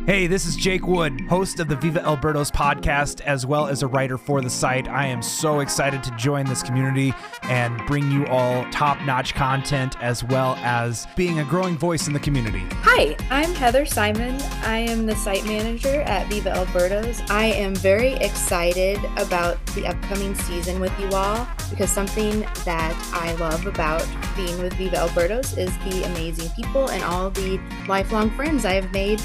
Hey, this is Jake Wood, host of the Viva Albertos podcast, as well as a writer for the site. I am so excited to join this community and bring you all top-notch content, as well as being a growing voice in the community. Hi, I'm Heather Simon. I am the site manager at Viva Albertos. I am very excited about the upcoming season with you all, because something that I love about being with Viva Albertos is the amazing people and all the lifelong friends I have made.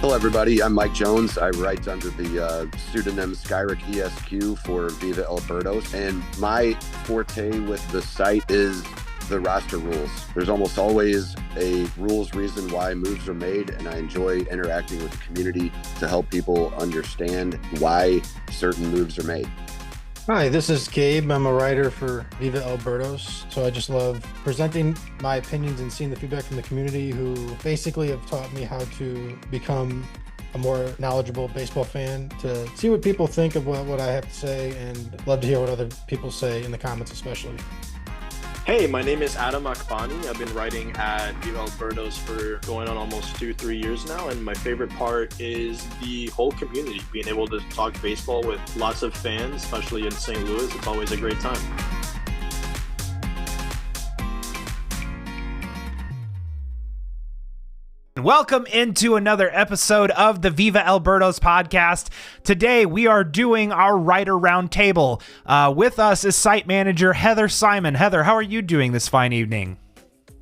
Hello, everybody. I'm Mike Jones. I write under the pseudonym Skyrick ESQ for Viva Albertos. And my forte with the site is the roster rules. There's almost always a rules reason why moves are made, and I enjoy interacting with the community to help people understand why certain moves are made. Hi, this is Gabe. I'm a writer for Viva Albertos. So I just love presenting my opinions and seeing the feedback from the community, who basically have taught me how to become a more knowledgeable baseball fan, to see what people think of what I have to say, and love to hear what other people say in the comments especially. Hey, my name is Adam Akbani. I've been writing at Viva Albertos for going on almost 2-3 years now, and my favorite part is the whole community, being able to talk baseball with lots of fans, especially in St. Louis. It's always a great time. Welcome into another episode of the Viva Albertos podcast. Today we are doing our writer roundtable. With us is site manager Heather Simon. Heather, how are you doing this fine evening?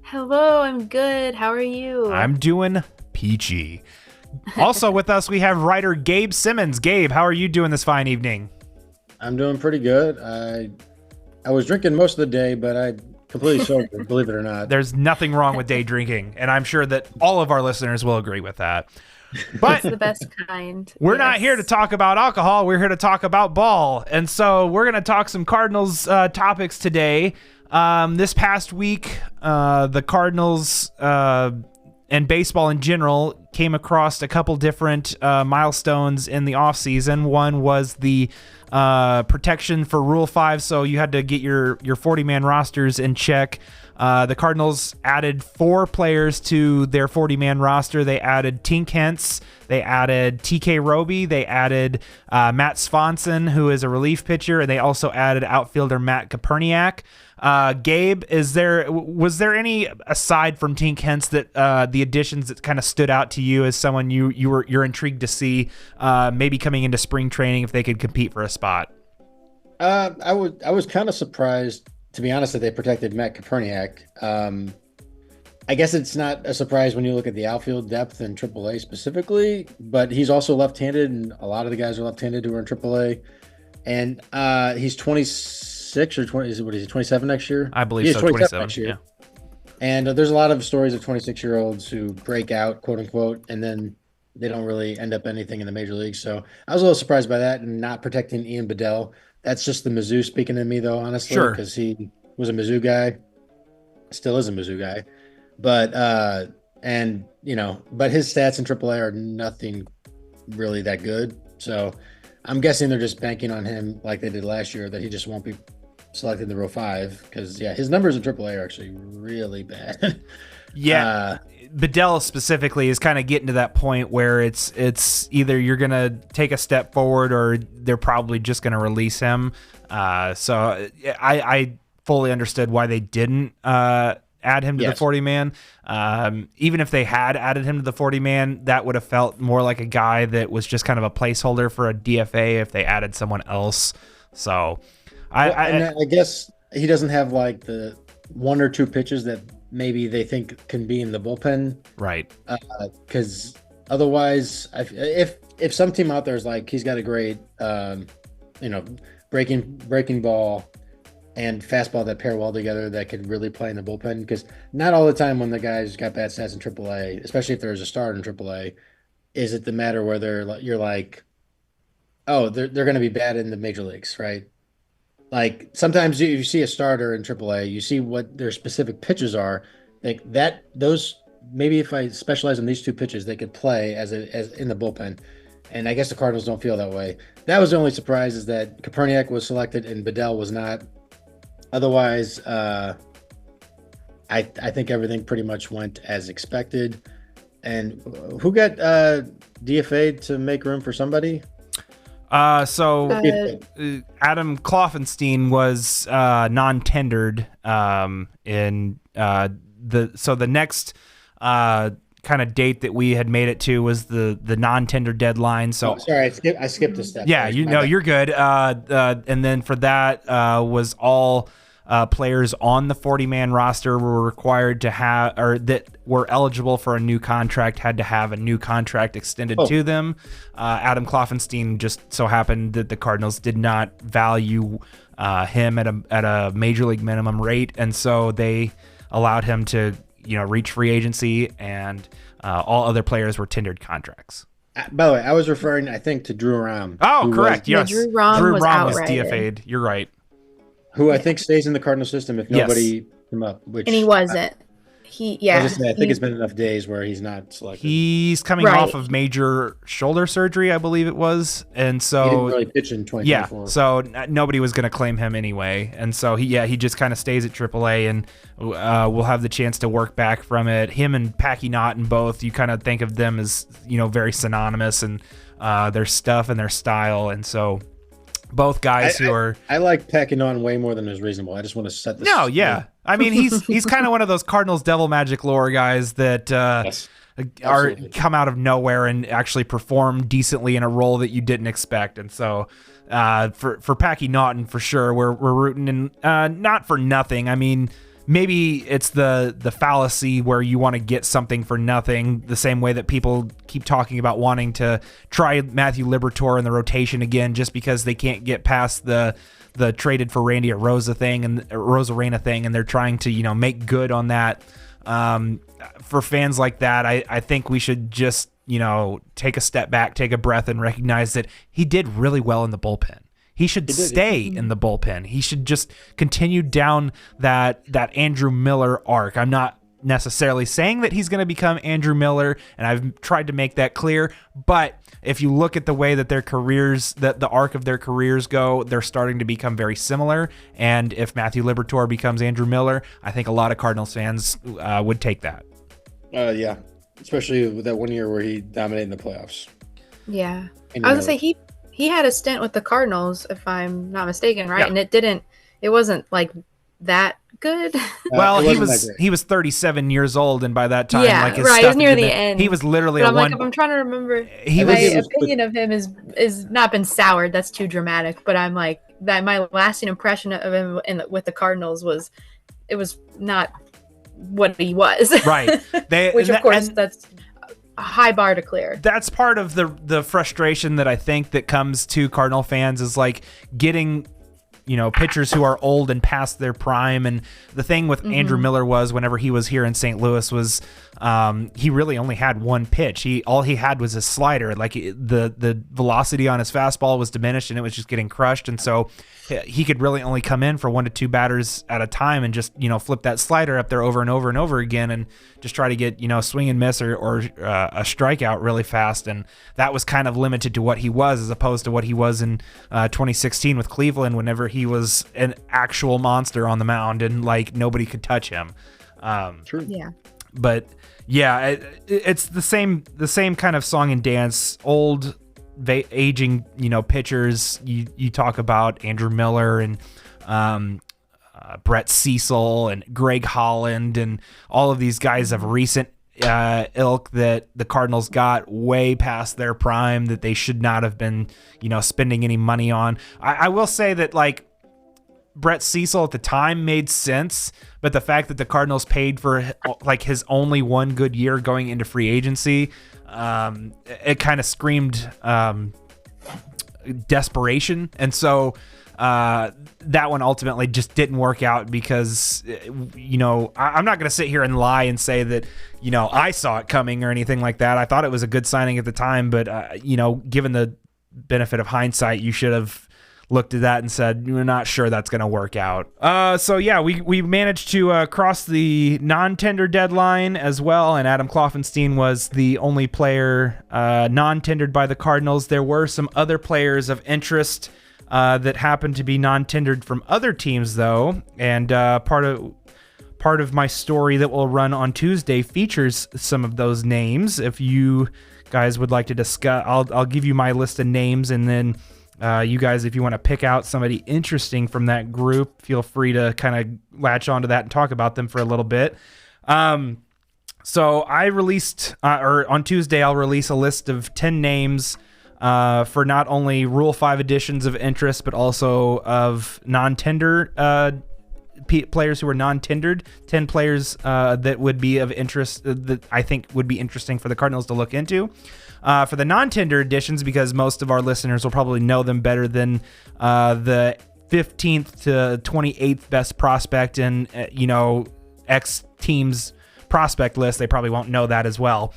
Hello, I'm good. How are you? I'm doing peachy. Also with us we have writer Gabe Simmons. Gabe, how are you doing this fine evening? I'm doing pretty good. I was drinking most of the day, but I completely sober, believe it or not. There's nothing wrong with day drinking, and I'm sure that all of our listeners will agree with that. But it's the best kind. We're not here to talk about alcohol. We're here to talk about ball. And so we're going to talk some Cardinals topics today. This past week, the Cardinals and baseball in general came across a couple different milestones in the offseason. One was the protection for Rule 5, so you had to get your 40-man rosters in check. The Cardinals added 4 players to their 40-man roster. They added Tink Hence, they added TK Roby, they added Matt Swanson, who is a relief pitcher, and they also added outfielder Matt Koperniak. Gabe, was there any, aside from Tink Hence, that the additions that kind of stood out to you as someone you're intrigued to see maybe coming into spring training if they could compete for a spot? I was kind of surprised, to be honest, that they protected Matt Koperniak. I guess it's not a surprise when you look at the outfield depth in AAA specifically, but he's also left-handed, and a lot of the guys are left-handed who are in AAA. And he's 26 or 20. What is he? 27 next year? I believe so. 27 next year. Yeah. And there's a lot of stories of 26-year-olds who break out, quote unquote, and then they don't really end up anything in the major leagues. So I was a little surprised by that, and not protecting Ian Bedell. That's just the Mizzou speaking to me, though, honestly, because he was a Mizzou guy, still is a Mizzou guy, but but his stats in AAA are nothing really that good. So I'm guessing they're just banking on him like they did last year, that he just won't be selected in the Rule 5, because his numbers in AAA are actually really bad. Bedell specifically is kind of getting to that point where it's either you're going to take a step forward or they're probably just going to release him. So I fully understood why they didn't add him to the 40-man. Even if they had added him to the 40-man, that would have felt more like a guy that was just kind of a placeholder for a DFA if they added someone else. So I guess he doesn't have like the 1 or 2 pitches that maybe they think can be in the bullpen, right? Because otherwise, if some team out there is like, he's got a great breaking ball and fastball that pair well together, that could really play in the bullpen. Because not all the time when the guy's got bad stats in AAA, especially if there's a starter in AAA, is it the matter where you're like, oh, they're going to be bad in the major leagues, right? Like sometimes you see a starter in AAA, you see what their specific pitches are. Like those, maybe if I specialize in these 2 pitches, they could play as in the bullpen. And I guess the Cardinals don't feel that way. That was the only surprise, is that Koperniak was selected and Bedell was not. Otherwise, I think everything pretty much went as expected. And who got DFA'd to make room for somebody? So Adam Kloffenstein was non-tendered in the next kind of date that we had made it to was the non-tender deadline. So sorry, I skipped a step. Yeah, you're good. And then for that was all players on the 40-man roster were required to have, or that were eligible for a new contract, had to have a new contract extended to them. Adam Kloffenstein just so happened that the Cardinals did not value him at a major league minimum rate, and so they allowed him to reach free agency, and all other players were tendered contracts. By the way, I was referring, I think, to Drew Ram. Oh, correct. Yes, Drew Ram was DFA'd. You're right. Who I think stays in the Cardinal system if nobody came up. And he wasn't. I think it's been enough days where he's not selected. He's coming off of major shoulder surgery, I believe it was, and so he didn't really pitch in 2024. Yeah, so nobody was going to claim him anyway, and so he just kind of stays at AAA, and we'll have the chance to work back from it. Him and Packy Naughton both, you kind of think of them as very synonymous in their stuff and their style, and so both guys I like Packy Naughton way more than is reasonable. I just want to set this. No, yeah. I mean, he's kind of one of those Cardinals devil magic lore guys that come out of nowhere and actually perform decently in a role that you didn't expect. And so for Packy Naughton, for sure, we're rooting, and not for nothing. I mean, maybe it's the fallacy where you want to get something for nothing, the same way that people keep talking about wanting to try Matthew Liberatore in the rotation again just because they can't get past the traded for Randy Arozarena thing, and they're trying to make good on that. For fans like that, I think we should just take a step back, take a breath, and recognize that he did really well in the bullpen. He should stay in the bullpen. He should just continue down that Andrew Miller arc. I'm not necessarily saying that he's going to become Andrew Miller, and I've tried to make that clear. But if you look at the way that their careers, that the arc of their careers go, they're starting to become very similar. And if Matthew Liberatore becomes Andrew Miller, I think a lot of Cardinals fans would take that. Yeah, especially with that 1 year where he dominated in the playoffs. Yeah, I was going to say he had a stint with the Cardinals, if I'm not mistaken, right? Yeah. And it wasn't like that good. Well, he was 37 years old, and by that time, his right, it was near the end. He was literally I'm trying to remember. My opinion of him is not been soured. That's too dramatic. But I'm like that. My lasting impression of him with the Cardinals was not what he was. Right. Which of course that's a high bar to clear. That's part of the frustration that I think that comes to Cardinal fans is like getting pitchers who are old and past their prime. And the thing with Andrew Miller was whenever he was here in St. Louis was he really only had one pitch. All he had was his slider. Like the velocity on his fastball was diminished and it was just getting crushed. And so he could really only come in for 1 to 2 batters at a time and just, flip that slider up there over and over and over again and just try to get, swing and miss or a strikeout really fast. And that was kind of limited to what he was as opposed to what he was in 2016 with Cleveland whenever he was an actual monster on the mound and like nobody could touch him. True. Yeah. But yeah, it's the same kind of song and dance, old aging, pitchers. You talk about Andrew Miller and Brett Cecil and Greg Holland and all of these guys of recent ilk that the Cardinals got way past their prime that they should not have been, spending any money on. I will say that like Brett Cecil at the time made sense, but the fact that the Cardinals paid for like his only one good year going into free agency, it kind of screamed desperation. And so that one ultimately just didn't work out because, I'm not going to sit here and lie and say that, I saw it coming or anything like that. I thought it was a good signing at the time, but, given the benefit of hindsight, you should have looked at that and said, we're not sure that's going to work out. So yeah, we managed to cross the non-tender deadline as well, and Adam Kloffenstein was the only player non-tendered by the Cardinals. There were some other players of interest that happened to be non-tendered from other teams, though, and part part of my story that will run on Tuesday features some of those names. If you guys would like to discuss, I'll give you my list of names, and then you guys, if you want to pick out somebody interesting from that group, feel free to kind of latch onto that and talk about them for a little bit. So I released, or on Tuesday, I'll release a list of 10 names for not only Rule 5 editions of interest, but also of non-tender players who are non-tendered. 10 players that would be of interest, that I think would be interesting for the Cardinals to look into. For the non-tender editions, because most of our listeners will probably know them better than the 15th to 28th best prospect in, X team's prospect list, they probably won't know that as well.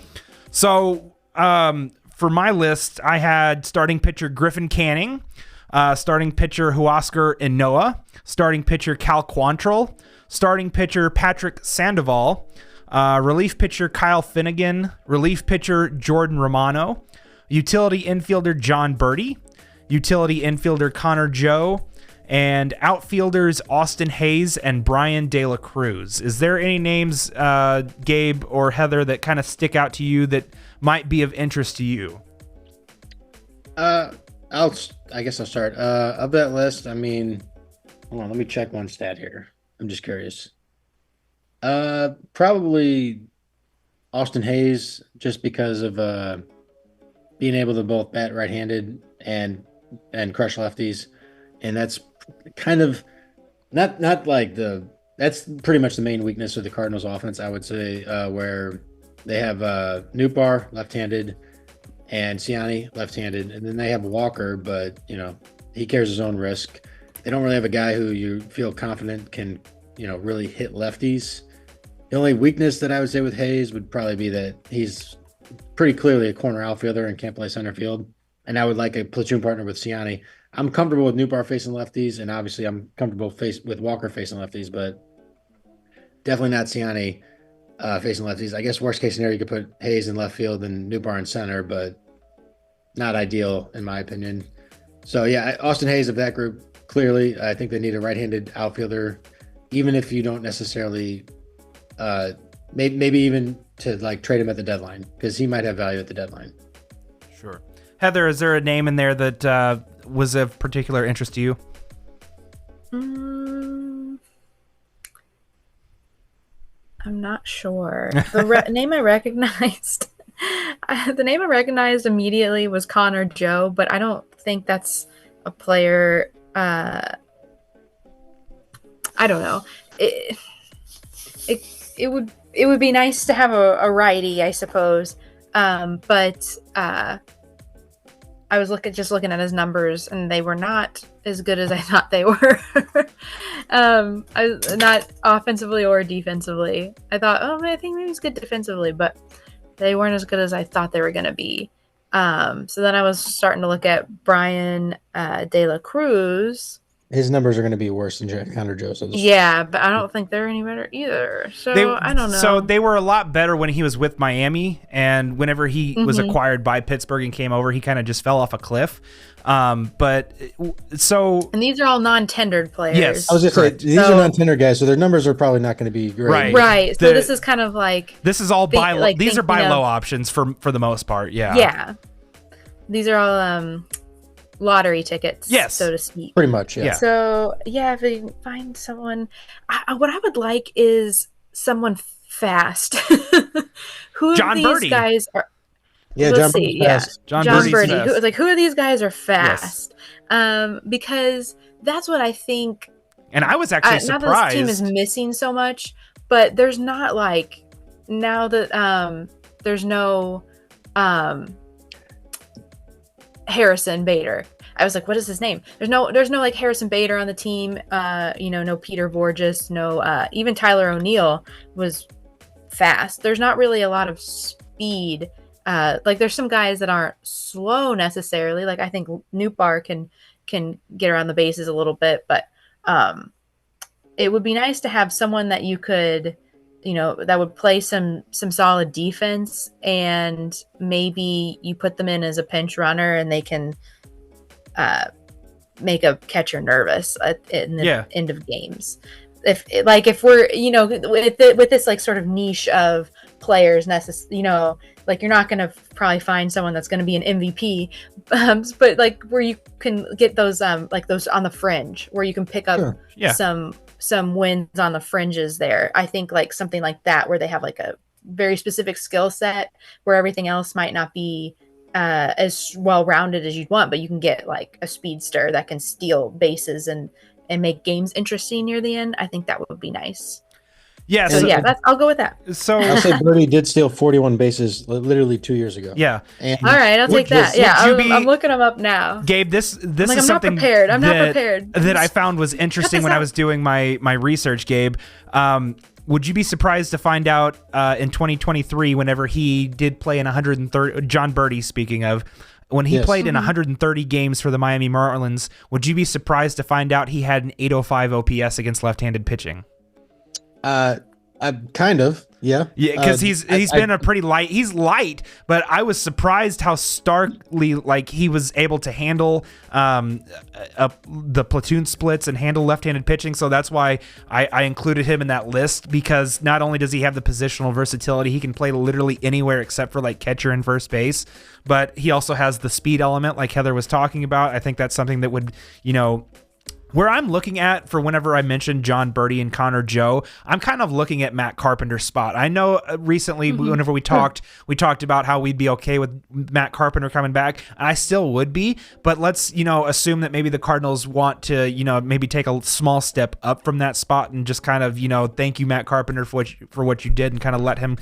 So for my list, I had starting pitcher Griffin Canning, starting pitcher Huascar Inoa, starting pitcher Cal Quantrill, starting pitcher Patrick Sandoval, relief pitcher Kyle Finnegan, relief pitcher Jordan Romano, utility infielder John Birdie, utility infielder Connor Joe, and outfielders Austin Hayes and Brian De La Cruz. Is there any names, Gabe or Heather, that kind of stick out to you that might be of interest to you? I guess I'll start. Of that list, hold on, let me check one stat here. I'm just curious. Probably Austin Hayes, just because of being able to both bat right-handed and crush lefties, and that's kind of not like that's pretty much the main weakness of the Cardinals offense, I would say, where they have Nootbaar left-handed and Ciani left-handed, and then they have Walker, but he carries his own risk. They don't really have a guy who you feel confident can really hit lefties. The only weakness that I would say with Hayes would probably be that he's pretty clearly a corner outfielder and can't play center field, and I would like a platoon partner with Ciani. I'm comfortable with Nootbaar facing lefties, and obviously I'm comfortable with Walker facing lefties, but definitely not Ciani facing lefties. I guess worst case scenario, you could put Hayes in left field and Nootbaar in center, but not ideal in my opinion. So yeah, Austin Hayes of that group, clearly, I think they need a right-handed outfielder, even if you don't necessarily, maybe even to trade him at the deadline, because he might have value at the deadline. Sure. Heather, is there a name in there that was of particular interest to you? I'm not sure. The name I recognized, immediately was Connor Joe, but I don't think that's a player. I don't know. It would be nice to have a righty, I suppose. But I was looking at his numbers, and they were not as good as I thought they were. Not offensively or defensively. I thought, I think maybe he's good defensively, but they weren't as good as I thought they were going to be. So then I was starting to look at Brian De La Cruz. His numbers are going to be worse than Connor Joseph's. Yeah, but I don't think they're any better either. So I don't know. So they were a lot better when he was with Miami, and whenever he was acquired by Pittsburgh and came over, he kind of just fell off a cliff. And these are all non-tendered players. Yes, I was just saying these are non-tender guys, so their numbers are probably not going to be great. Right. So this is kind of this is all these are buy low options for the most part. Yeah. Yeah. These are all lottery tickets, yes, so to speak. Pretty much, yeah. So yeah, if you find someone, what I would like is someone fast. Who John of these Birdie. Guys are? Yeah, let's see. Yeah, John Birdie. Fast. Who of these guys are fast? Yes. Because that's what I think. And I was actually surprised. Not that this team is missing so much, but there's not now that there's no Harrison Bader. I was like, what is his name? There's no Harrison Bader on the team. No Peter Borges, no even Tyler O'Neill was fast. There's not really a lot of speed. There's some guys that aren't slow necessarily. I think Nootbaar can get around the bases a little bit, but it would be nice to have someone that you could, that would play some solid defense, and maybe you put them in as a pinch runner and they can make a catcher nervous in the end of games. if we're, with this like sort of niche of players, like you're not going to probably find someone that's going to be an MVP, but like where you can get those like those on the fringe where you can pick up some wins on the fringes there. I think like something like that where they have like a very specific skill set where everything else might not be as well rounded as you'd want, but you can get like a speedster that can steal bases and make games interesting near the end. I think that would be nice. Yeah. So I'll go with that. So I'll say Birdie did steal 41 bases literally 2 years ago. Yeah. And all right, I'll take that. Yeah, I'm looking them up now. Gabe, this I'm is something not prepared. I'm not prepared. That I found was interesting when I was doing my research, Gabe. Would you be surprised to find out in 2023, whenever he did play in 130, John Birdie speaking of, when he played in 130 games for the Miami Marlins, would you be surprised to find out he had an 805 OPS against left-handed pitching? I'm kind of, yeah. Yeah, because he's been a pretty light. He's light, but I was surprised how starkly like he was able to handle the platoon splits and handle left-handed pitching. So that's why I included him in that list, because not only does he have the positional versatility, he can play literally anywhere except for like catcher and first base, but he also has the speed element like Heather was talking about. I think that's something that would, where I'm looking at for whenever I mentioned John Birdie and Connor Joe, I'm kind of looking at Matt Carpenter's spot. I know recently whenever we talked about how we'd be okay with Matt Carpenter coming back. I still would be, but let's, assume that maybe the Cardinals want to, maybe take a small step up from that spot and just kind of, thank you, Matt Carpenter, for what you did, and kind of let him,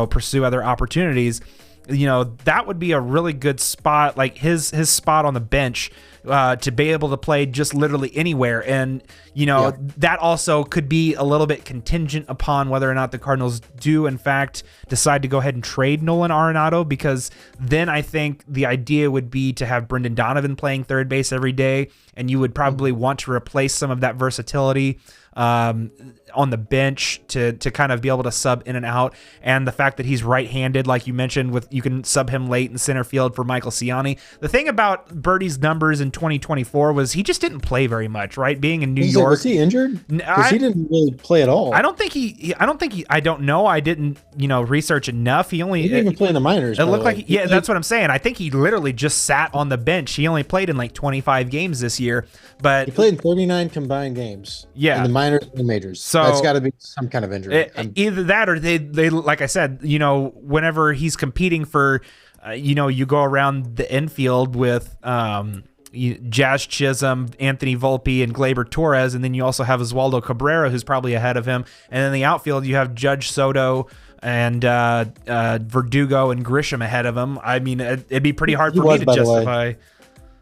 pursue other opportunities. That would be a really good spot, like his spot on the bench, to be able to play just literally anywhere. And, that also could be a little bit contingent upon whether or not the Cardinals do, in fact, decide to go ahead and trade Nolan Arenado, because then I think the idea would be to have Brendan Donovan playing third base every day, and you would probably want to replace some of that versatility on the bench to kind of be able to sub in and out. And the fact that he's right-handed, like you mentioned, you can sub him late in center field for Michael Ciani. The thing about Birdie's numbers in 2024 was he just didn't play very much, right? Being in New York. Was he injured? Because he didn't really play at all. I don't know. I didn't, research enough. He didn't even play in the minors. It looked like, that's what I'm saying. I think he literally just sat on the bench. He only played in like 25 games this year, but he played in 39 combined games. Yeah. In the minors and the majors. So that's got to be some kind of injury. Either that, or they like I said, whenever he's competing for, you go around the infield with Jazz Chisholm, Anthony Volpe, and Gleyber Torres, and then you also have Oswaldo Cabrera, who's probably ahead of him, and in the outfield you have Judge Soto and Verdugo and Grisham ahead of him. I mean, it'd be pretty hard for me to justify.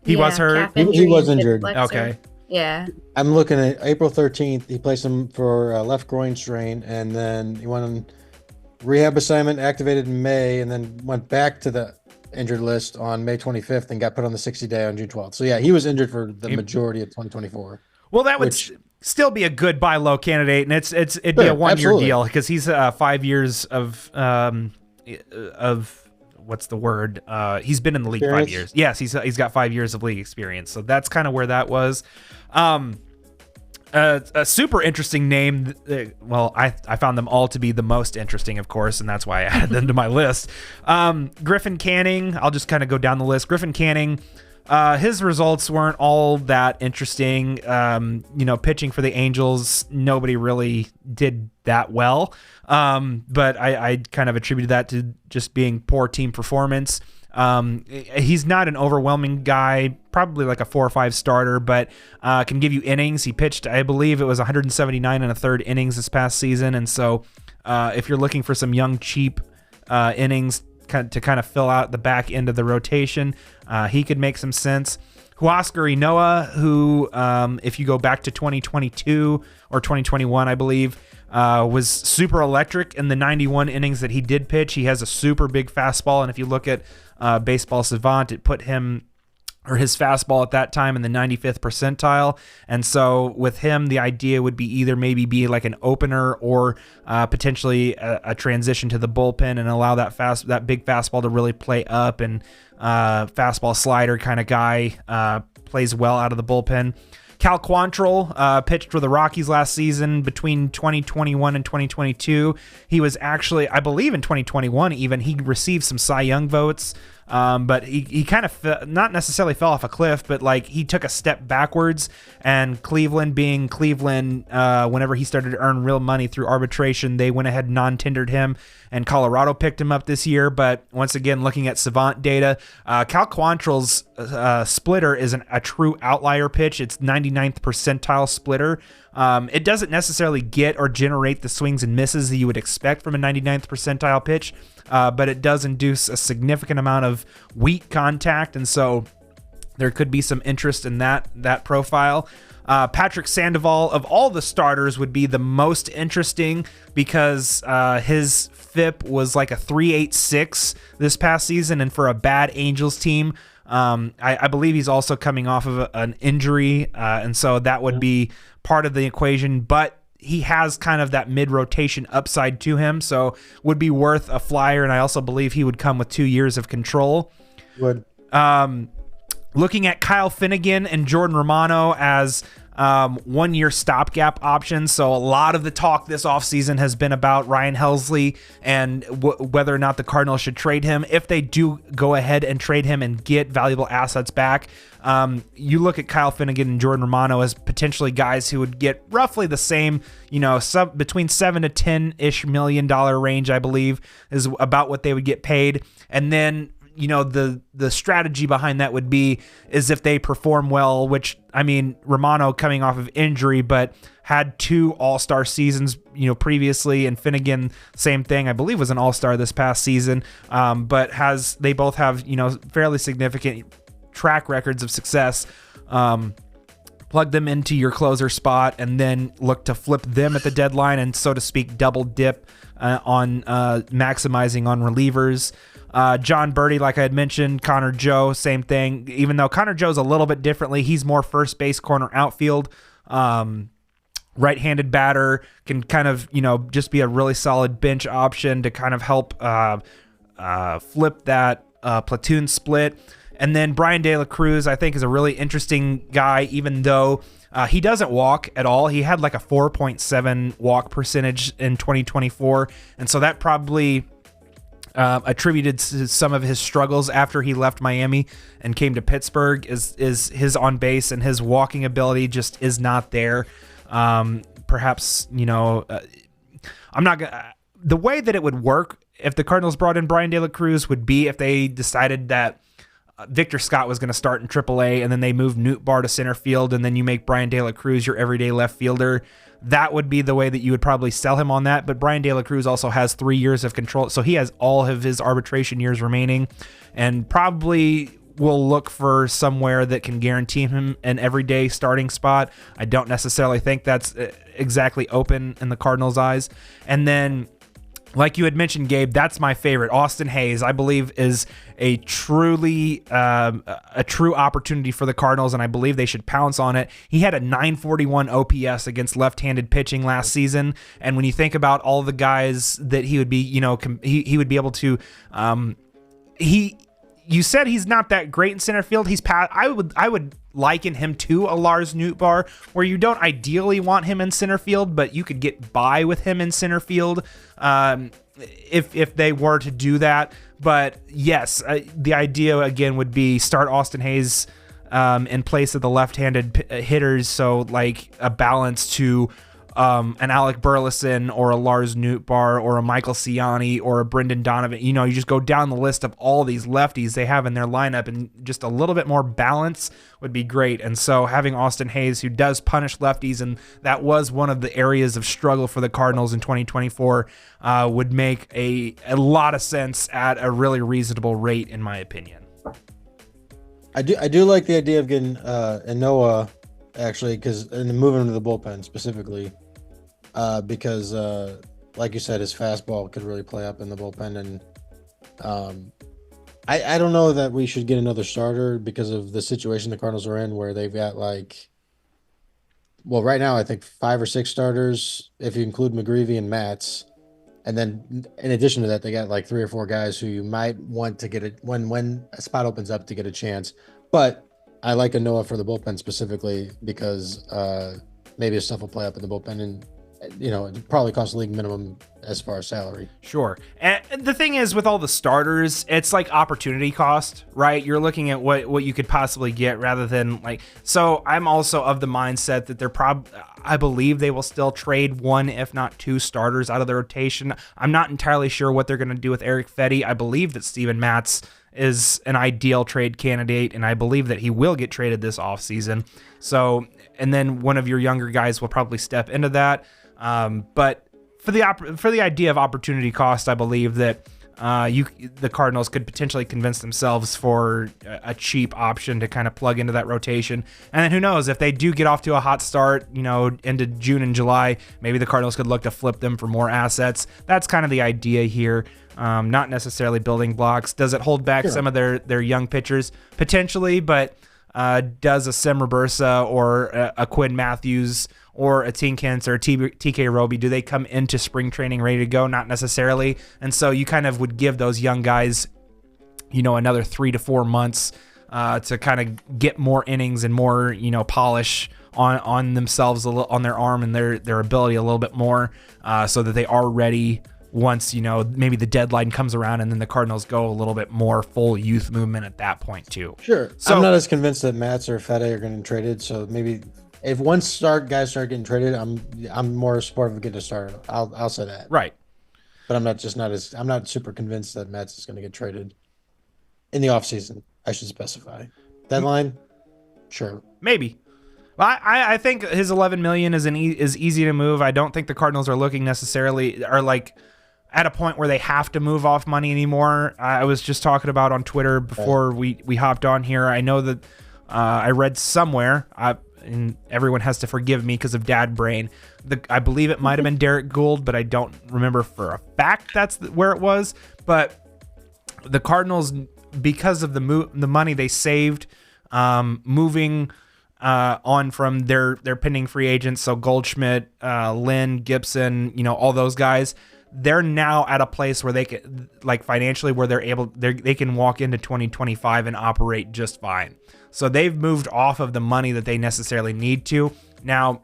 He was hurt. He was injured. Okay. Yeah. I'm looking at April 13th. He placed him for a left groin strain, and then he went on rehab assignment, activated in May, and then went back to the injured list on May 25th and got put on the 60-day on June 12th. So yeah, he was injured for the majority of 2024. Well, that would still be a good buy low candidate, and it'd be a 1-year deal, because he's 5 years of what's the word? He's been in the league 5 years. Yes, he's got 5 years of league experience. So that's kind of where that was. A super interesting name. Well, I found them all to be the most interesting, of course, and that's why I added them to my list. Griffin Canning, I'll just kind of go down the list. Griffin Canning, his results weren't all that interesting. Pitching for the Angels, nobody really did that well. But I kind of attributed that to just being poor team performance. He's not an overwhelming guy, probably like a 4 or 5 starter, but can give you innings. He pitched, I believe it was 179 and a third innings this past season. And so if you're looking for some young, cheap innings to kind of fill out the back end of the rotation, he could make some sense. Huascar Ynoa, who, if you go back to 2022 or 2021, I believe, was super electric in the 91 innings that he did pitch. He has a super big fastball, and if you look at Baseball Savant, it put him, or his fastball at that time, in the 95th percentile. And so with him, the idea would be either maybe be like an opener or potentially a transition to the bullpen and allow that big fastball to really play up, and fastball slider kind of guy, plays well out of the bullpen. Cal Quantrill pitched for the Rockies last season between 2021 and 2022. He was actually, I believe in 2021 even, he received some Cy Young votes. But he kind of not necessarily fell off a cliff, but like he took a step backwards. And Cleveland, being Cleveland, whenever he started to earn real money through arbitration, they went ahead and non-tendered him, and Colorado picked him up this year. But once again, looking at Savant data, Cal Quantrill's splitter is a true outlier pitch. It's 99th percentile splitter. It doesn't necessarily get or generate the swings and misses that you would expect from a 99th percentile pitch, but it does induce a significant amount of weak contact, and so there could be some interest in that profile. Patrick Sandoval, of all the starters, would be the most interesting because his FIP was like a 3.86 this past season, and for a bad Angels team, I believe he's also coming off of an injury, and so that would be part of the equation, but he has kind of that mid-rotation upside to him, so would be worth a flyer, and I also believe he would come with 2 years of control. Would. Looking at Kyle Finnegan and Jordan Romano as 1 year stopgap options. So a lot of the talk this offseason has been about Ryan Helsley and whether or not the Cardinals should trade him. If they do go ahead and trade him and get valuable assets back, you look at Kyle Finnegan and Jordan Romano as potentially guys who would get roughly the same, between $7 to $10-ish million range, I believe, is about what they would get paid. And then the strategy behind that would be is if they perform well, which, I mean, Romano coming off of injury, but had 2 all-star seasons, previously, and Finnegan, same thing, I believe was an all-star this past season, but they both have, fairly significant track records of success. Plug them into your closer spot and then look to flip them at the deadline and, so to speak, double dip on maximizing on relievers. John Birdie, like I had mentioned, Connor Joe, same thing. Even though Connor Joe's a little bit differently, he's more first base, corner, outfield. Right-handed batter, can kind of, just be a really solid bench option to kind of help flip that platoon split. And then Brian De La Cruz, I think, is a really interesting guy, even though he doesn't walk at all. He had like a 4.7 walk percentage in 2024, and so that probably attributed to some of his struggles after he left Miami and came to Pittsburgh. Is his on base and his walking ability just is not there. Perhaps I'm not gonna. The way that it would work if the Cardinals brought in Brian De La Cruz would be if they decided that Victor Scott was going to start in AAA, and then they moved Nootbaar to center field, and then you make Brian De La Cruz your everyday left fielder. That would be the way that you would probably sell him on that. But Brian De La Cruz also has 3 years of control, so he has all of his arbitration years remaining, and probably will look for somewhere that can guarantee him an everyday starting spot. I don't necessarily think that's exactly open in the Cardinals' eyes. And then, like you had mentioned, Gabe, that's my favorite. Austin Hayes, I believe, is a true opportunity for the Cardinals, and I believe they should pounce on it. He had a 941 OPS against left-handed pitching last season, and when you think about all the guys that he would be, he would be able to, you said he's not that great in center field. I would liken him to a Lars Nootbaar, where you don't ideally want him in center field, but you could get by with him in center field if they were to do that. But yes, the idea again would be start Austin Hayes in place of the left-handed hitters, so like a balance to an Alec Burleson or a Lars Nootbaar or a Michael Ciani or a Brendan Donovan. You just go down the list of all these lefties they have in their lineup, and just a little bit more balance would be great. And so having Austin Hayes, who does punish lefties, and that was one of the areas of struggle for the Cardinals in 2024, would make a lot of sense at a really reasonable rate, in my opinion. I do like the idea of getting Noah, actually, because moving to the bullpen specifically. Because, like you said, his fastball could really play up in the bullpen. And I don't know that we should get another starter because of the situation the Cardinals are in, where they've got right now I think 5 or 6 starters, if you include McGreevy and Matz. And then in addition to that, they got 3 or 4 guys who you might want to get when a spot opens up to get a chance. But I like a Noah for the bullpen specifically because maybe his stuff will play up in the bullpen, and it probably costs league minimum as far as salary. Sure. And the thing is, with all the starters, it's like opportunity cost, right? You're looking at what you could possibly get rather than like. So I'm also of the mindset that I believe they will still trade one, if not two starters out of the rotation. I'm not entirely sure what they're going to do with Eric Fetty. I believe that Steven Matz is an ideal trade candidate, and I believe that he will get traded this offseason. So, and then one of your younger guys will probably step into that. But for the idea of opportunity cost, I believe that the Cardinals could potentially convince themselves for a cheap option to kind of plug into that rotation. And then who knows, if they do get off to a hot start, into June and July, maybe the Cardinals could look to flip them for more assets. That's kind of the idea here. Not necessarily building blocks. Does it hold back some of their young pitchers? Potentially, but does a Sem Robersa or a Quinn Matthews or a Tinkins or a TK Roby, do they come into spring training ready to go? Not necessarily. And so you kind of would give those young guys, another 3 to 4 months to kind of get more innings and more, polish on themselves, on their arm and their ability a little bit more, so that they are ready once, maybe the deadline comes around, and then the Cardinals go a little bit more full youth movement at that point too. Sure. So I'm not as convinced that Matz or Fede are getting traded. So maybe if guys start getting traded, I'm more supportive of getting a starter. I'll say that. Right. But I'm not super convinced that Matz is going to get traded in the offseason. I should specify. Deadline? Sure. Maybe. Well, I think his $11 million is easy to move. I don't think the Cardinals are looking necessarily, are like at a point where they have to move off money anymore. I was just talking about on Twitter before we hopped on here. I know that I read somewhere, and everyone has to forgive me because of dad brain. I believe it might have been Derek Gould, but I don't remember for a fact that's where it was. But the Cardinals, because of the money they saved, moving on from their pending free agents, so Goldschmidt, Lynn, Gibson, all those guys, they're now at a place where they can, like financially, where they can walk into 2025 and operate just fine. So they've moved off of the money that they necessarily need to. Now,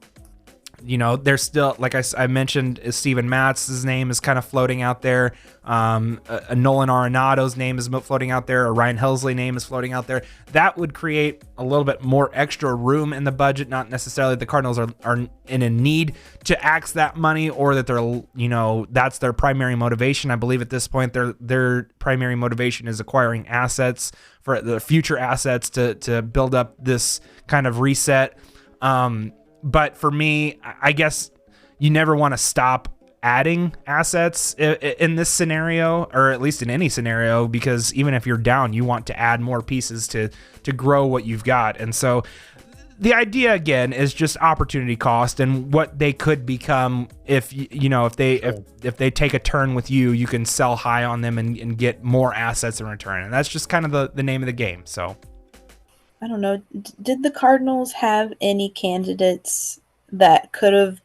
there's still, like I mentioned, Steven Matz's name is kind of floating out there. A Nolan Arenado's name is floating out there. A Ryan Helsley name is floating out there. That would create a little bit more extra room in the budget. Not necessarily the Cardinals are in a need to axe that money, or that they're, that's their primary motivation. I believe at this point their primary motivation is acquiring assets for the future assets to build up this kind of reset. But for me, I guess you never want to stop adding assets in this scenario, or at least in any scenario, because even if you're down, you want to add more pieces to grow what you've got. And so the idea again is just opportunity cost and what they could become if they take a turn with you. You can sell high on them and get more assets in return, and that's just kind of the name of the game. So I don't know. Did the Cardinals have any candidates that could have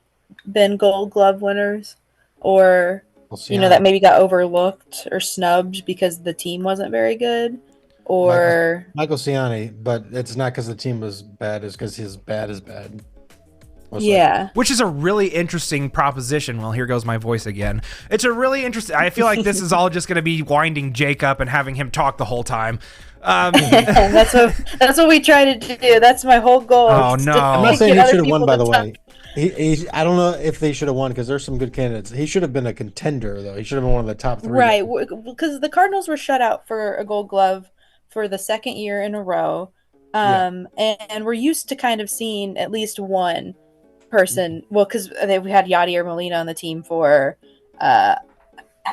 been Gold Glove winners, or that maybe got overlooked or snubbed because the team wasn't very good? Or Michael Ciani, but it's not because the team was bad; it's because his bad is bad. Yeah, which is a really interesting proposition. Well, here goes my voice again. It's a really interesting. I feel like this is all just going to be winding Jake up and having him talk the whole time. That's what we try to do. That's my whole goal. Oh no! I'm not saying he should have won. By the way, I don't know if they should have won because there's some good candidates. He should have been a contender though. He should have been one of the top 3. Right, because the Cardinals were shut out for a Gold Glove for the second year in a row, and we're used to kind of seeing at least one person. Well, because we had Yadier Molina on the team for I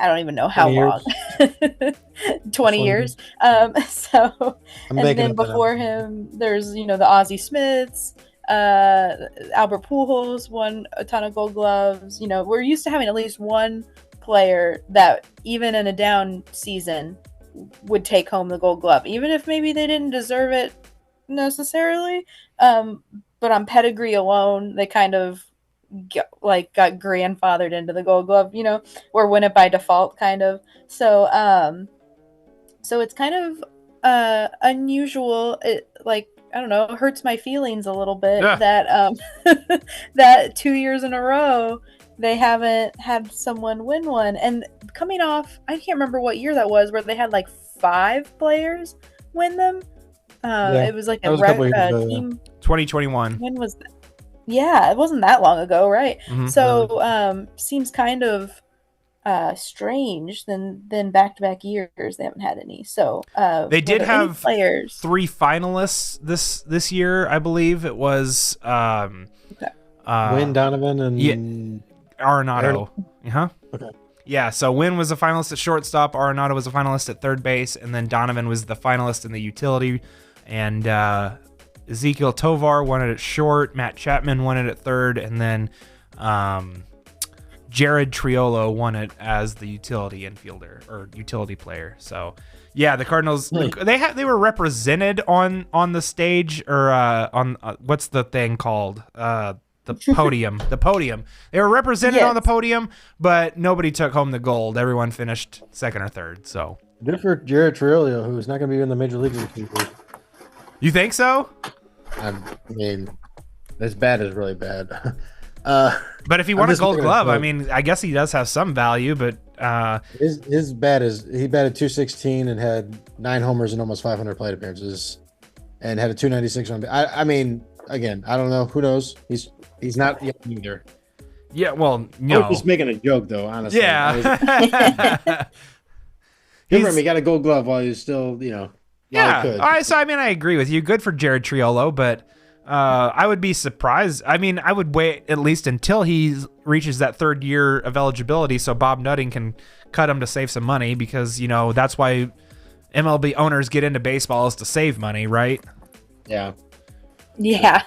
don't even know how long. 20 years. So, and then before him, there's, the Ozzie Smiths, Albert Pujols won a ton of Gold Gloves. We're used to having at least one player that, even in a down season, would take home the Gold Glove, even if maybe they didn't deserve it necessarily. But on pedigree alone, they kind of got grandfathered into the Gold Glove, or win it by default, kind of. So, so it's kind of unusual. I don't know, it hurts my feelings a little bit Yeah. that that 2 years in a row they haven't had someone win one. And coming off, I can't remember what year that was, where they had like 5 players win them. It was like that was a couple years ago, yeah. team. 2021. When was that? Yeah, it wasn't that long ago, right? Mhm. So seems kind of strange than back-to-back years they haven't had any. So They did were there any have players. 3 finalists this year, I believe. It was Wayne Donovan and Arenado. Uh-huh. Okay. Yeah, so Wynn was a finalist at shortstop, Arenado was a finalist at third base, and then Donovan was the finalist in the utility, and Ezekiel Tovar won it at short, Matt Chapman won it at third, and then Jared Triolo won it as the utility infielder or utility player. So, yeah, the Cardinals they were represented on the stage or on what's the thing called? The podium. The podium. They were represented on the podium, but nobody took home the gold. Everyone finished second or third. So good for Jared Triolio, who's not going to be in the major leagues in 2 years. You think so? I mean, this bad is really bad. But if he won a gold glove, I mean, I guess he does have some value, but his bat is he batted .216 and had 9 homers and almost 500 plate appearances and had a .296 on. I mean, again, I don't know. Who knows? He's not young either. Yeah, well, no. I was just making a joke, though, honestly. Yeah. Good for him. He got a gold glove while he was still, Yeah. could. All right, so, I mean, I agree with you. Good for Jared Triolo, but I would be surprised. I mean, I would wait at least until he reaches that third year of eligibility so Bob Nutting can cut him to save some money because, that's why MLB owners get into baseball is to save money, right? Yeah. Yeah.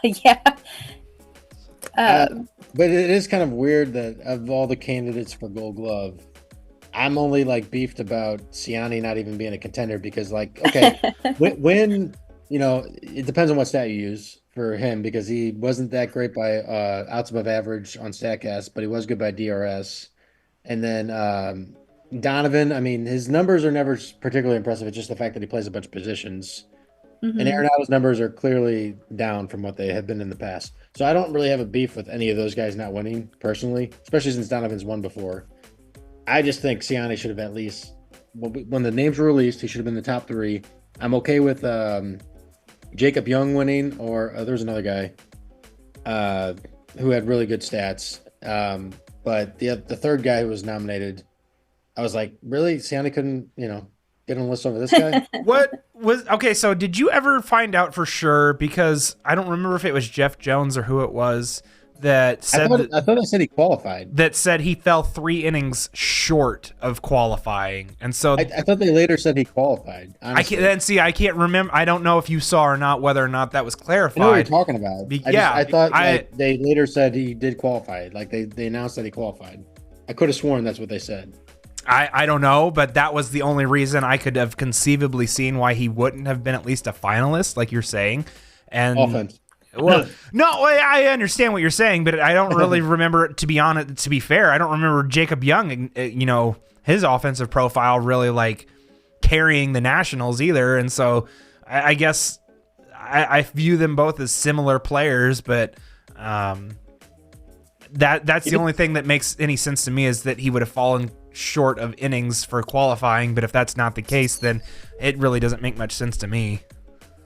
But it is kind of weird that of all the candidates for Gold Glove, I'm only beefed about Ciani not even being a contender because okay, when it depends on what stat you use for him because he wasn't that great by outs above average on Statcast, but he was good by DRS. And then Donovan, I mean, his numbers are never particularly impressive. It's just the fact that he plays a bunch of positions. Mm-hmm. And Arenado's numbers are clearly down from what they have been in the past. So I don't really have a beef with any of those guys not winning, personally, especially since Donovan's won before. I just think Ciani should have at least, when the names were released, he should have been the top 3. I'm okay with Jacob Young winning, or there's another guy who had really good stats. But the third guy who was nominated, I was like, really? Ciani couldn't, get on the list over this guy? Okay, so did you ever find out for sure, because I don't remember if it was Jeff Jones or who it was that said I thought I said he qualified. That said he fell 3 innings short of qualifying. And so I thought they later said he qualified. Honestly. I can't remember. I don't know if you saw or not whether or not that was clarified. I know what you're talking about. I thought they later said he did qualify. They announced that he qualified. I could have sworn that's what they said. I don't know, but that was the only reason I could have conceivably seen why he wouldn't have been at least a finalist, like you're saying. And offense. Well, no, I understand what you're saying, but I don't really remember, to be honest, to be fair, I don't remember Jacob Young, his offensive profile really carrying the Nationals either. And so I guess I view them both as similar players, but that's the only thing that makes any sense to me is that he would have fallen short of innings for qualifying. But if that's not the case, then it really doesn't make much sense to me.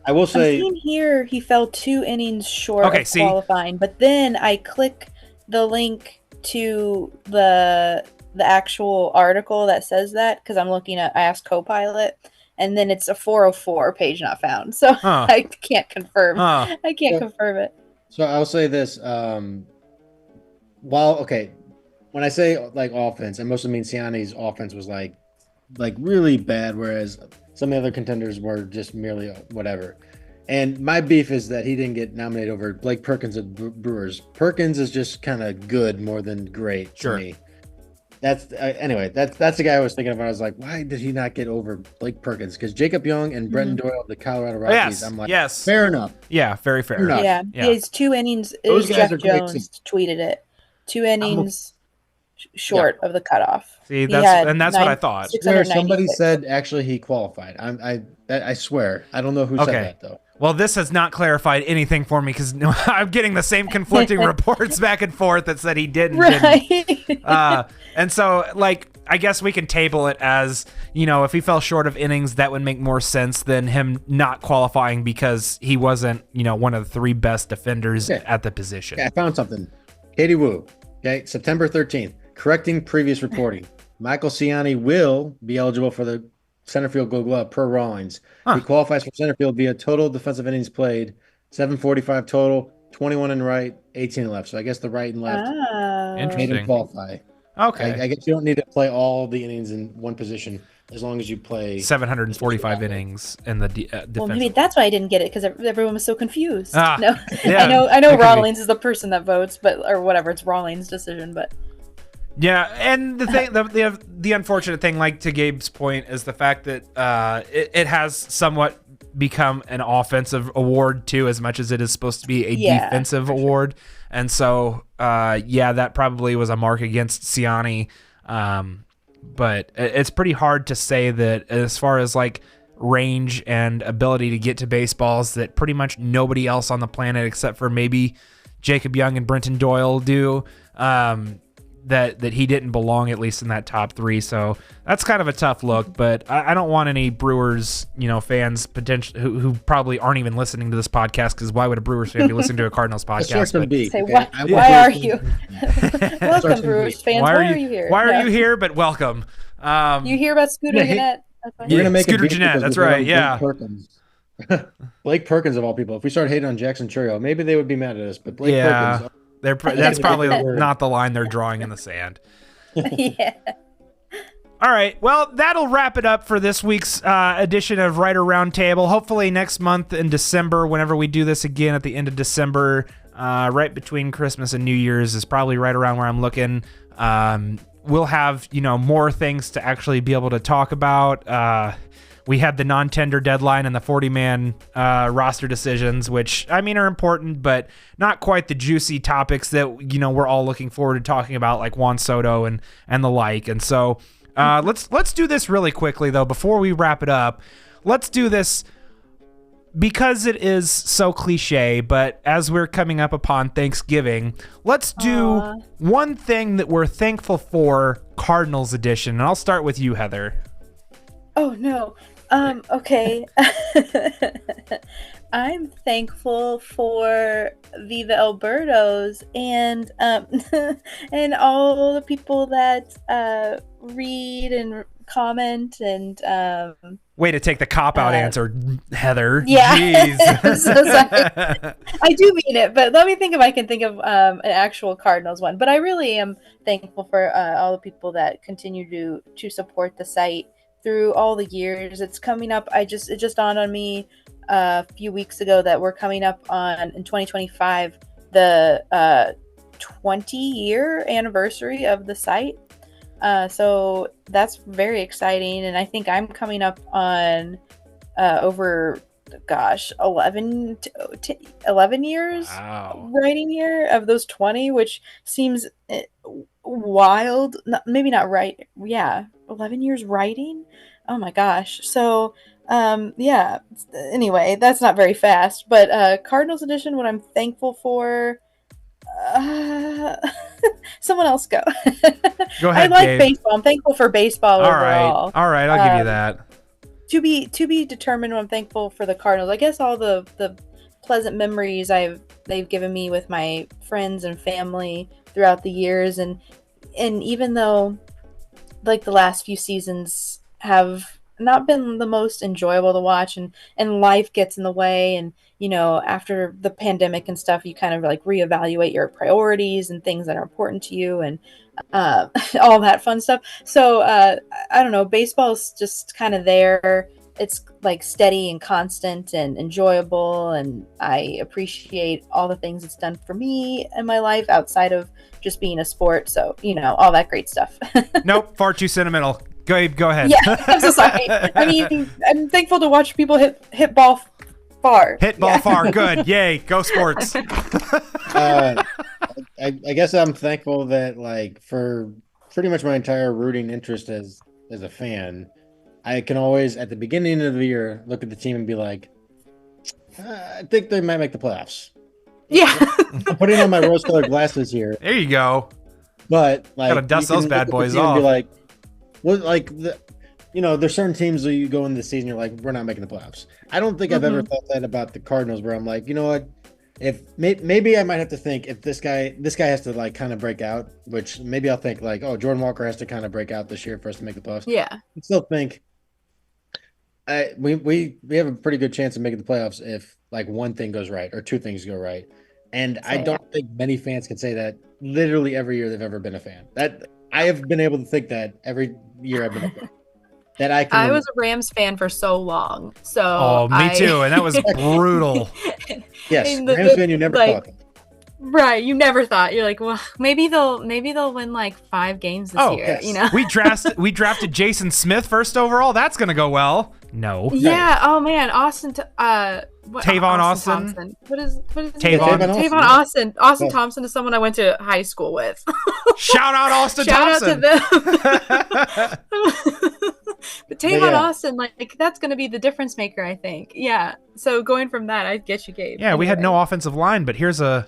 I will say, I'm seeing here he fell 2 innings short of qualifying, but then I click the link to the actual article that says that because I'm looking at Ask Copilot, and then it's a 404 page not found, so I can't confirm. I can't confirm it. So I'll say this: when I say offense, I mostly mean Ciani's offense was really bad, whereas some of the other contenders were just merely whatever. And my beef is that he didn't get nominated over Blake Perkins of Brewers. Perkins is just kind of good more than great to me. That's anyway. That's the guy I was thinking about. I was like, why did he not get over Blake Perkins? Because Jacob Young and Brenton Doyle of the Colorado Rockies. I'm like, fair enough. Yeah, very fair. Yeah, his 2 innings. Those guys Jeff Jones tweeted it. 2 innings short of the cutoff. See, that's what I thought. Somebody said actually he qualified. I swear. I don't know who said that though. Well, this has not clarified anything for me because I'm getting the same conflicting reports back and forth that said he didn't. Right. And so, like, I guess we can table it as, if he fell short of innings, that would make more sense than him not qualifying because he wasn't, one of the 3 best defenders at the position. Okay, I found something. Katie Wu, okay, September 13th, correcting previous reporting. Michael Ciani will be eligible for the center field Gold Glove per Rawlings. He qualifies for center field via total defensive innings played, 745 total, 21 in right, 18 in left. So I guess the right and left made him qualify. Okay. I guess you don't need to play all the innings in one position as long as you play 745 innings in the defense. Well, maybe that's why I didn't get it, because everyone was so confused. No, yeah, I know Rawlings is the person that votes, or whatever, it's Rawlings' decision, but. Yeah, and the thing, the unfortunate thing, like to Gabe's point, is the fact that it has somewhat become an offensive award too, as much as it is supposed to be a defensive award. And so, that probably was a mark against Ciani. But it's pretty hard to say that as far as like range and ability to get to baseballs that pretty much nobody else on the planet except for maybe Jacob Young and Brenton Doyle do. That he didn't belong, at least in that top 3. So that's kind of a tough look, but I don't want any Brewers, fans potentially who probably aren't even listening to this podcast, because why would a Brewers fan be listening to a Cardinals podcast? Why are you? Welcome, Brewers fans. Why are you here? Why are you here? But welcome. You hear about Scooter Gennett? We're gonna make Scooter Gennett. That's right. Yeah. Blake Perkins of all people. If we start hating on Jackson Churio, maybe they would be mad at us. But Blake Perkins. That's probably not the line they're drawing in the sand. Yeah. All right. Well, that'll wrap it up for this week's edition of Writer Roundtable. Hopefully next month in December, whenever we do this again at the end of December, right between Christmas and New Year's is probably right around where I'm looking. We'll have, more things to actually be able to talk about. We had the non-tender deadline and the 40-man roster decisions, which, are important, but not quite the juicy topics that, we're all looking forward to talking about, like Juan Soto and the like. And so let's do this really quickly, though, before we wrap it up. Let's do this because it is so cliche, but as we're coming up upon Thanksgiving, let's do one thing that we're thankful for, Cardinals edition. And I'll start with you, Heather. Oh, no. Okay. I'm thankful for Viva Alberto's and and all the people that read and comment and way to take the cop-out answer, Heather. Yeah. Jeez. I'm so sorry. I do mean it, but let me think if I can think of an actual Cardinals one. But I really am thankful for all the people that continue to support the site through all the years. It's coming up. It just dawned on me a few weeks ago that we're coming up on, in 2025, the 20-year anniversary of the site. So that's very exciting. And I think I'm coming up on over, 11 years writing here of those 20, which seems wild. Maybe not right. Yeah. 11 years writing. Oh my gosh. So, anyway, that's not very fast, but Cardinals edition, what I'm thankful for, someone else go. Go ahead, I like Gabe. baseball. I'm thankful for baseball overall. All right. I'll give you that. To be determined. I'm thankful for the Cardinals. I guess all the pleasant memories they've given me with my friends and family throughout the years, and even though like the last few seasons have not been the most enjoyable to watch, and life gets in the way, and after the pandemic and stuff, you kind of like reevaluate your priorities and things that are important to you, and all that fun stuff. So I don't know, baseball's just kind of there. It's like steady and constant and enjoyable, and I appreciate all the things it's done for me in my life outside of just being a sport. So all that great stuff. Nope, far too sentimental. Gabe, go ahead. Yeah, I'm so sorry. I mean, I'm thankful to watch people hit ball far. Hit ball far. Good. Yay. Go sports. I guess I'm thankful that, like, for pretty much my entire rooting interest as a fan, I can always, at the beginning of the year, look at the team and be like, I think they might make the playoffs. Yeah. I'm putting on my rose-colored glasses here, There you go. but like Gotta dust you can those bad look at boys the team and be off. like, what? Like there's certain teams that you go into the season, you're like, we're not making the playoffs. I don't think I've ever thought that about the Cardinals, where I'm like, you know what? If maybe I might have to think if this guy has to like kind of break out, which maybe I'll think like, oh, Jordan Walker has to kind of break out this year for us to make the playoffs. Yeah. I still think we have a pretty good chance of making the playoffs if like one thing goes right or two things go right. And I don't think many fans can say that literally every year they've ever been a fan. That I have been able to think that every year I've been a fan. That I was a Rams fan for so long. So Oh, me too. And that was brutal. Yes, Rams fan, you never thought that. Right, you never thought. You're like, well, maybe they'll win like 5 games this year. Yes. You know, We drafted Jason Smith first overall. That's gonna go well. No. Yeah. Oh man, Tavon Austin. Thompson. What is Tavon Austin? Austin Oh. Thompson is someone I went to high school with. Shout out Austin Shout Thompson. out to them. But Tavon yeah. Austin, like that's going to be the difference maker, I think. Yeah. So going from that, I get you, Gabe. Yeah, we had Anyway. no offensive line, but here's a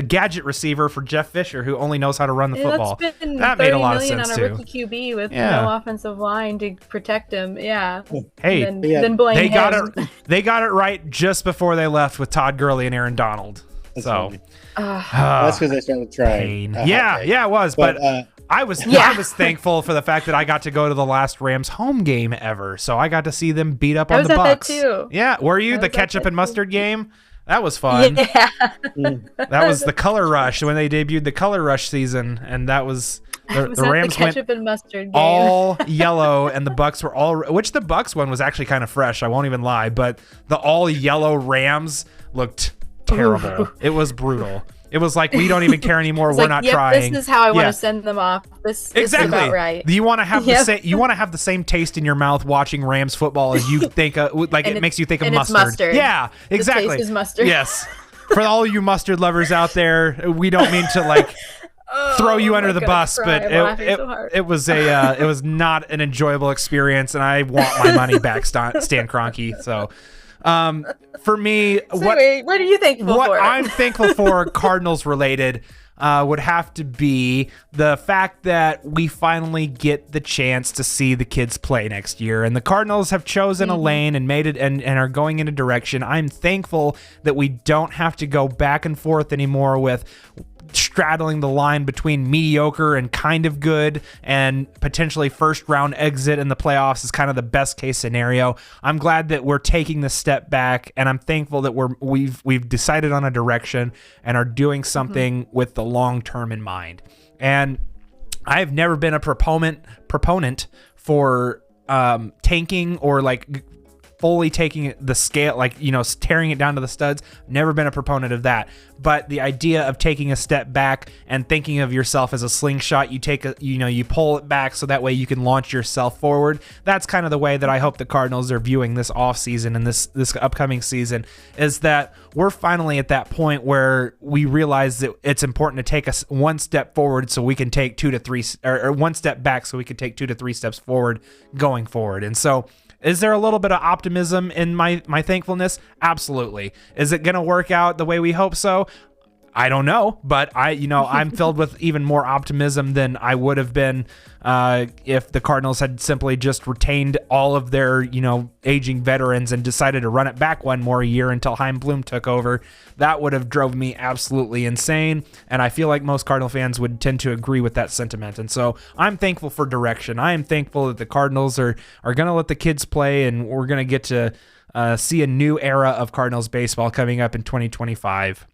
gadget receiver for Jeff Fisher who only knows how to run the football. Let's spend That $30 made a lot of million sense on a too. rookie QB with Yeah. no offensive line to protect him. Yeah. Hey, Then blame they him. got it right just before they left with Todd Gurley and Aaron Donald. That's So funny. that's That's because they started trying. Yeah, it was. But I was thankful for the fact that I got to go to the last Rams home game ever. So I got to see them beat up I on was the at that Bucks. too. Yeah, were you I the was at ketchup that and too. mustard game? That was fun. Yeah. That was the Color Rush when they debuted the Color Rush season, and that was I the, was the at Rams the went ketchup and mustard game. all yellow, and the Bucks were all. Which the Bucks one was actually kind of fresh. I won't even lie, but the all yellow Rams looked terrible. It was brutal. It was like, we don't even care anymore. It's We're like, not yep, trying. This is how I want Yeah. to send them off. This Exactly. is about right. You want to have Yep. the same taste in your mouth watching Rams football as you think like And it makes you think of and it's mustard. mustard. Yeah, exactly. The taste is mustard. Yes. For all you mustard lovers out there, we don't mean to like throw you under I'm the gonna bus, cry. but I'm laughing so hard. it was not an enjoyable experience, and I want my money back, Stan Kroenke. So, for me, What are you thankful what for? I'm thankful for, Cardinals related, would have to be the fact that we finally get the chance to see the kids play next year. And the Cardinals have chosen a lane and made it and are going in a direction. I'm thankful that we don't have to go back and forth anymore with straddling the line between mediocre and kind of good, and potentially first round exit in the playoffs is kind of the best case scenario. I'm glad that we're taking the step back, and I'm thankful that we've decided on a direction and are doing something with the long term in mind. And I've never been a proponent for tanking or like fully taking the scale, like, tearing it down to the studs. Never been a proponent of that. But the idea of taking a step back and thinking of yourself as a slingshot, you pull it back so that way you can launch yourself forward. That's kind of the way that I hope the Cardinals are viewing this offseason and this upcoming season, is that we're finally at that point where we realize that it's important to take us one step forward so we can take 2 to 3, or one step back so we can take 2 to 3 steps forward going forward. And so, is there a little bit of optimism in my thankfulness? Absolutely. Is it going to work out the way we hope so? I don't know, but I'm filled with even more optimism than I would have been if the Cardinals had simply just retained all of their, aging veterans and decided to run it back one more year until Chaim Bloom took over. That would have drove me absolutely insane, and I feel like most Cardinal fans would tend to agree with that sentiment. And so I'm thankful for direction. I am thankful that the Cardinals are going to let the kids play, and we're going to get to see a new era of Cardinals baseball coming up in 2025.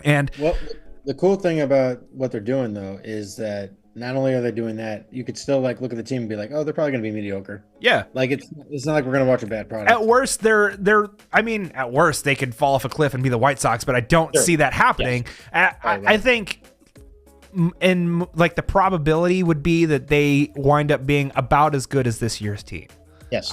And the cool thing about what they're doing though is that not only are they doing that, you could still like look at the team and be like, oh, they're probably going to be mediocre. yeah, Like it's not like we're going to watch a bad product. at worst, at worst they could fall off a cliff and be the White Sox, but I don't see that happening. Yes. I think in like the probability would be that they wind up being about as good as this year's team. Yes.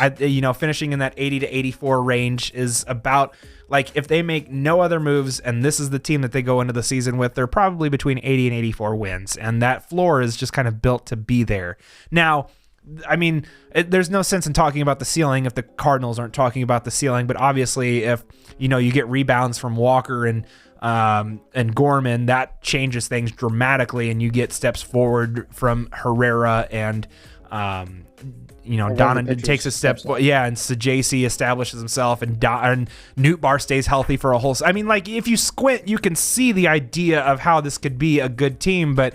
Finishing in that 80 to 84 range is about, like, if they make no other moves and this is the team that they go into the season with, they're probably between 80 and 84 wins. And that floor is just kind of built to be there. Now, I mean, there's no sense in talking about the ceiling if the Cardinals aren't talking about the ceiling. But obviously, if you get rebounds from Walker and Gorman, that changes things dramatically, and you get steps forward from Herrera and Donovan takes a step, and Sajasi establishes himself, and Newt Bar stays healthy for a whole. I mean, like, if you squint, you can see the idea of how this could be a good team. But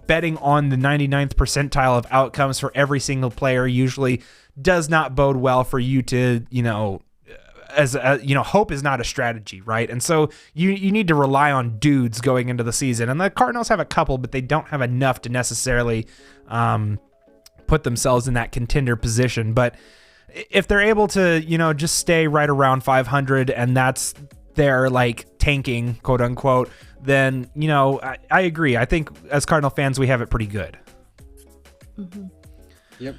betting on the 99th percentile of outcomes for every single player usually does not bode well for you to hope is not a strategy, right? And so you need to rely on dudes going into the season. And the Cardinals have a couple, but they don't have enough to necessarily put themselves in that contender position. But if they're able to, just stay right around 500 and that's their like tanking, quote unquote, then, I agree. I think as Cardinal fans, we have it pretty good. Mm-hmm. Yep.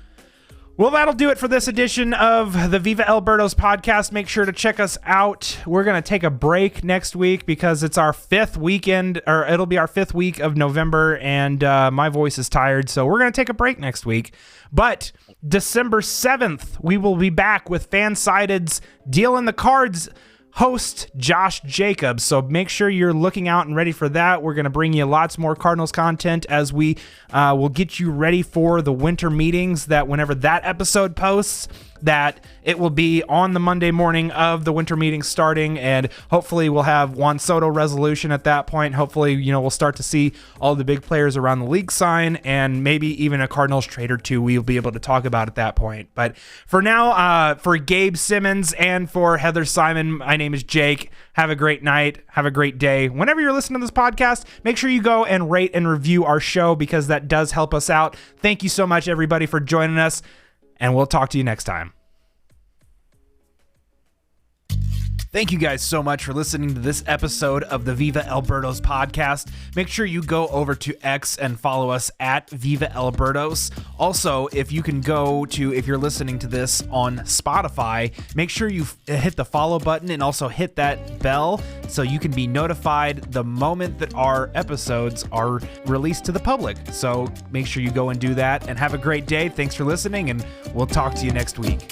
Well, that'll do it for this edition of the Viva El Birdos podcast. Make sure to check us out. We're going to take a break next week because it's our fifth weekend, or it'll be our fifth week of November, and my voice is tired, so we're going to take a break next week. But December 7th, we will be back with Fansided's Deal in the Cards host Josh Jacobs. So make sure you're looking out and ready for that. We're going to bring you lots more Cardinals content as we will get you ready for the winter meetings, that whenever that episode posts, that it will be on the Monday morning of the winter meeting starting, and hopefully we'll have Juan Soto resolution at that point. Hopefully, we'll start to see all the big players around the league sign, and maybe even a Cardinals trade or two we'll be able to talk about at that point. But for now, for Gabe Simmons and for Heather Simon, my name is Jake. Have a great night. Have a great day. Whenever you're listening to this podcast, make sure you go and rate and review our show, because that does help us out. Thank you so much, everybody, for joining us, and we'll talk to you next time. Thank you guys so much for listening to this episode of the Viva El Birdos podcast. Make sure you go over to X and follow us at Viva El Birdos. Also, if you're listening to this on Spotify, make sure you hit the follow button and also hit that bell so you can be notified the moment that our episodes are released to the public. So make sure you go and do that, and have a great day. Thanks for listening, and we'll talk to you next week.